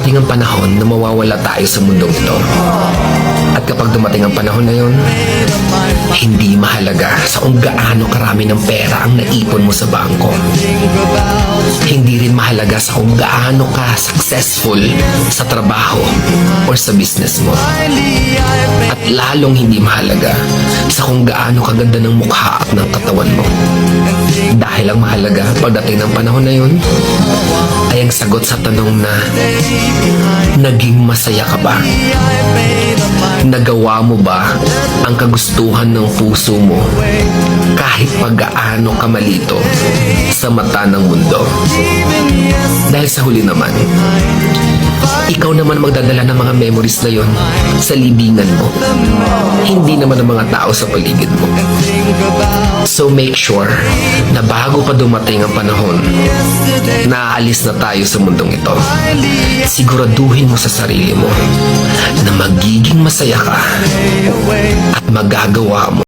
darating ang panahon na mawawala tayo sa mundong ito. At kapag dumating ang panahon na yun, hindi mahalaga sa kung gaano karami ng pera ang naipon mo sa bangko. Hindi rin mahalaga sa kung gaano ka successful sa trabaho or sa business mo. At lalong hindi mahalaga sa kung gaano kaganda ng mukha at ng katawan mo. Dahil ang mahalaga pagdating ng panahon na yun ay ang sagot sa tanong na naging masaya ka ba? Nagawa mo ba ang kagustuhan ng puso mo kahit pag-gaano ka malito sa mata ng mundo? Dahil sa huli naman, ikaw naman magdadala ng mga memories na yon sa libingan mo. Hindi naman ang mga tao sa paligid mo. So make sure na bago pa dumating ang panahon na aalis na tayo sa mundong ito, siguraduhin mo sa sarili mo na magiging masaya ka at magagawa mo